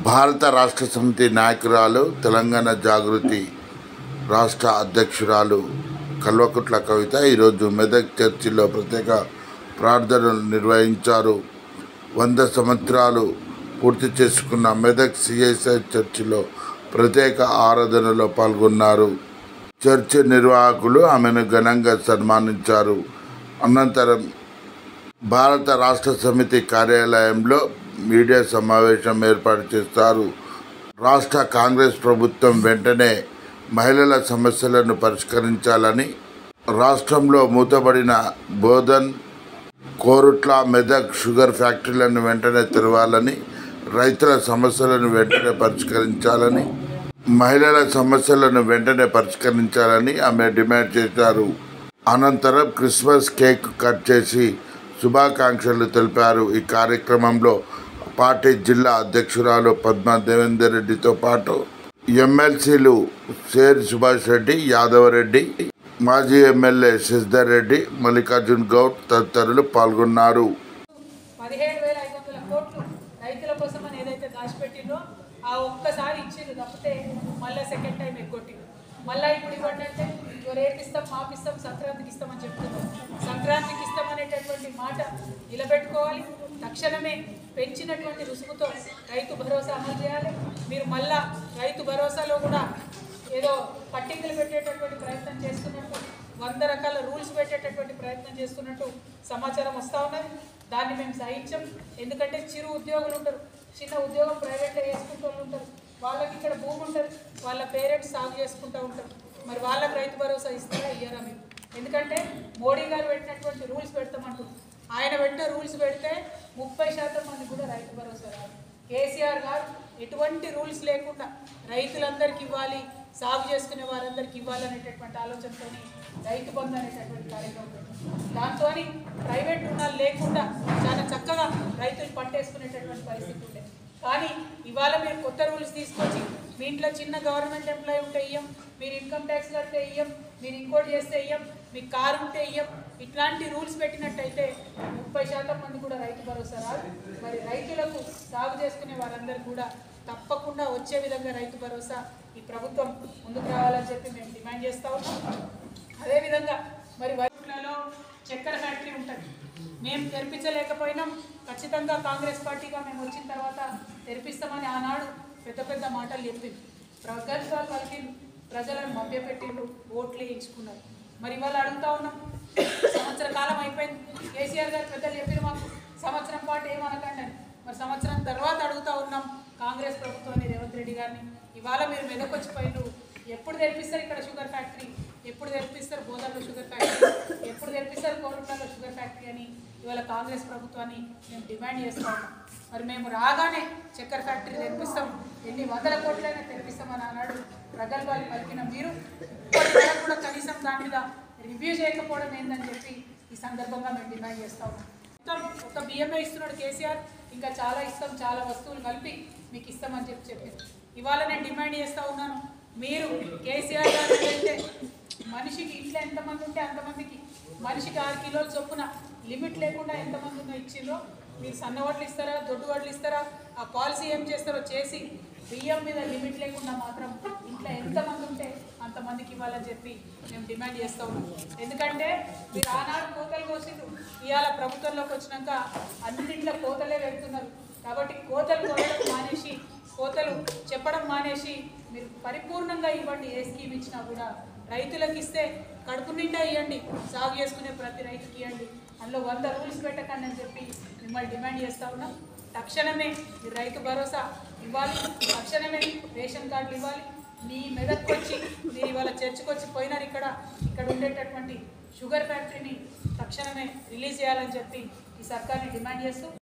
భారత రాష్ట్ర సమితి నాయకురాలు, తెలంగాణ జాగృతి రాష్ట్ర అధ్యక్షురాలు కల్వకుట్ల కవిత ఈరోజు మెదక్ చర్చిలో ప్రత్యేక ప్రార్థనలు నిర్వహించారు. 100 సంవత్సరాలు పూర్తి చేసుకున్న మెదక్ సిఎస్ఐ చర్చిలో ప్రత్యేక ఆరాధనలో పాల్గొన్నారు. చర్చి నిర్వాహకులు ఆమెను ఘనంగా సన్మానించారు. అనంతరం భారత రాష్ట్ర సమితి కార్యాలయంలో మీడియా సమావేశం ఏర్పాటు చేస్తారు. రాష్ట్ర కాంగ్రెస్ ప్రభుత్వం వెంటనే మహిళల సమస్యలను పరిష్కరించాలని, రాష్ట్రంలో మూతబడిన బోధన్, కోరుట్ల, మెదక్ షుగర్ ఫ్యాక్టరీలను వెంటనే తెరవాలని, రైతుల సమస్యలను వెంటనే పరిష్కరించాలని, మహిళల సమస్యలను వెంటనే పరిష్కరించాలని ఆమె డిమాండ్ చేశారు. అనంతరం క్రిస్మస్ కేక్ కట్ చేసి శుభాకాంక్షలు తెలిపారు. ఈ కార్యక్రమంలో పార్టీ జిల్లా అధ్యక్షురాలు పద్మా దేవేందర్ రెడ్డితో పాటు ఎమ్మెల్సీలు షేర్ సుభాష్ రెడ్డి, యాదవ్ రెడ్డి, మాజీ ఎమ్మెల్యే శశిధర్ రెడ్డి, మల్లికార్జున్ గౌడ్ తదితరులు పాల్గొన్నారు. 17,500 కోట్లు రైతుల కోసం అని ఏదైతే దాచిపెట్టిందో ఆ ఒక్కసారి ఇచ్చింది తప్పితే మళ్ళీ సెకండ్ టైం ఎగ్గొట్టింది. మళ్ళీ ఇప్పుడు ఇవ్వండి అంటే రేపిస్తాం, మాపిస్తాం, సంక్రాంతికి ఇస్తామని చెప్తున్నాం. సంక్రాంతికి ఇస్తామనేటటువంటి మాట నిలబెట్టుకోవాలి. తక్షణమే పెంచినటువంటి రుసుముతో రైతు భరోసా అమలు చేయాలి. మీరు మళ్ళా రైతు భరోసాలో కూడా ఏదో పట్టింగులు పెట్టేటటువంటి ప్రయత్నం చేస్తున్నట్టు, 100 రకాల రూల్స్ పెట్టేటటువంటి ప్రయత్నం చేస్తున్నట్టు సమాచారం వస్తూ ఉన్నది. దాన్ని మేము సహించాం. ఎందుకంటే చిరు ఉద్యోగులు ఉంటారు, చిన్న ఉద్యోగం ప్రైవేట్లో చేసుకుంటూ ఉంటారు, వాళ్ళకి ఇక్కడ భూమి ఉంటుంది, వాళ్ళ పేరెంట్స్ సాగు చేసుకుంటూ ఉంటారు. మరి వాళ్ళకి రైతు భరోసా ఇస్తారా, ఇయ్యారా మీరు? ఎందుకంటే మోడీ గారు పెట్టినటువంటి రూల్స్ పెడతామంటారు. ఆయన పెట్టిన రూల్స్ పెడితే 30% మంది కూడా రైతు భరోసా రాదు. కేసీఆర్ గారు ఎటువంటి రూల్స్ లేకుండా రైతులందరికీ ఇవ్వాలి, సాగు చేసుకునే వారందరికీ ఇవ్వాలనేటటువంటి ఆలోచనతో రైతు బంధు అనేటటువంటి కార్యక్రమం పెట్టారు. దాంతో ప్రైవేట్ రుణాలు లేకుండా చాలా చక్కగా రైతులు పంటేసుకునేటటువంటి పరిస్థితి ఉండేది. కానీ ఇవాళ మీరు కొత్త రూల్స్ తీసుకొచ్చి మీ ఇంట్లో చిన్న గవర్నమెంట్ ఎంప్లాయీ ఉంటే ఇయ్యం, మీరు ఇన్కమ్ ట్యాక్స్ కడితే ఇయ్యం, మీరు ఇంకోటి చేస్తే ఇయ్యం, మీకు కారు ఉంటే ఇయ్యం, ఇట్లాంటి రూల్స్ పెట్టినట్టయితే 30% మంది కూడా రైతు భరోసా రాదు. మరి రైతులకు సాగు చేసుకునే వారందరూ కూడా తప్పకుండా వచ్చే విధంగా రైతు భరోసా ఈ ప్రభుత్వం ముందుకు రావాలని చెప్పి మేము డిమాండ్ చేస్తూ ఉన్నాం. అదేవిధంగా మరి వరిలో చక్కెర ఫ్యాక్టరీ ఉంటుంది, మేము తెరిపించలేకపోయినాం. ఖచ్చితంగా కాంగ్రెస్ పార్టీగా మేము వచ్చిన తర్వాత తెరిపిస్తామని ఆనాడు పెద్ద పెద్ద మాటలు చెప్పింది, ప్రగల్భాలు పలికిండ్రు, ప్రజలను మభ్యపెట్టిండ్రు, ఓట్లు వేయించుకున్నారు. మరి ఇవాళ అడుగుతా ఉన్నాం, సంవత్సర కాలం అయిపోయింది. కేసీఆర్ గారు పెద్దలు చెప్పిన మాకు సంవత్సరం పాటు ఏమనకండి అని. మరి సంవత్సరం తర్వాత అడుగుతూ ఉన్నాం కాంగ్రెస్ ప్రభుత్వాన్ని, రేవంత్ రెడ్డి గారిని, ఇవాళ మీరు మెదకొచ్చిపోయిండ్రు, ఎప్పుడు తెరిపిస్తారు ఇక్కడ షుగర్ ఫ్యాక్టరీ, ఎప్పుడు తెరిపిస్తారు బోధనలో షుగర్ ఫ్యాక్టరీ, ఎప్పుడు తెరిపిస్తారు కోరుట్లలో షుగర్ ఫ్యాక్టరీ అని ఇవాళ కాంగ్రెస్ ప్రభుత్వాన్ని మేము డిమాండ్ చేస్తూ ఉన్నాం. మరి మేము రాగానే చక్కెర ఫ్యాక్టరీ తెరిపిస్తాం, ఎన్ని 100 కోట్లైనా తెరిపిస్తామని అన్నాడు ప్రగల్భాలు పలికిన మీరు ఇప్పటివరకు కూడా కనీసం దాని మీద రివ్యూ చేయకపోవడం ఏందని చెప్పి ఈ సందర్భంగా మేము డిమాండ్ చేస్తూ ఉన్నాం. మొత్తం ఒక బియ్యమే ఇస్తున్నాడు కేసీఆర్, ఇంకా చాలా ఇస్తాం, చాలా వస్తువులు కలిపి మీకు ఇస్తామని చెప్పింది. ఇవాళ నేను డిమాండ్ చేస్తూ ఉన్నాను, మీరు కేసీఆర్ గారు అయితే మనిషికి ఇంట్లో ఎంతమంది ఉంటే అంతమందికి మనిషికి 6 కిలోల చొప్పున లిమిట్ లేకుండా ఎంతమంది ఉందో ఇచ్చిందో, మీరు సన్న వడ్లు ఇస్తారా, దొడ్డు వడ్లు ఇస్తారా, ఆ పాలసీ ఏం చేస్తారో చేసి బియ్యం మీద లిమిట్ లేకుండా మాత్రం ఇంట్లో ఎంతమంది ఉంటే అంతమందికి ఇవ్వాలని చెప్పి మేము డిమాండ్ చేస్తూ ఉన్నాం. ఎందుకంటే మీరు ఆనాడు కోతలు కోసిండ్రు, ఇవాళ ప్రభుత్వంలోకి వచ్చినాక అన్నింటిలో కోతలే వెళ్తున్నారు. కాబట్టి కోతలు కోయడం మానేసి, కోతలు చెప్పడం మానేసి మీరు పరిపూర్ణంగా ఇవ్వండి. ఏ స్కీమ్ ఇచ్చినా కూడా రైతులకు ఇస్తే కడుపు నిండా ఇవ్వండి, సాగు చేసుకునే ప్రతి రైతుకి ఇవ్వండి, అందులో 100 రూల్స్ పెట్టకండి అని చెప్పి మిమ్మల్ని డిమాండ్ చేస్తూ ఉన్నాం. తక్షణమే మీరు రైతు భరోసా ఇవ్వాలి, తక్షణమే రేషన్ కార్డులు ఇవ్వాలి. మీ మెదక్కి వచ్చి మీరు ఇవాళ చర్చకు వచ్చి పోయినారు, ఇక్కడ ఉండేటటువంటి షుగర్ ఫ్యాక్టరీని తక్షణమే రిలీజ్ చేయాలని చెప్పి ఈ సర్కార్ని డిమాండ్ చేస్తూ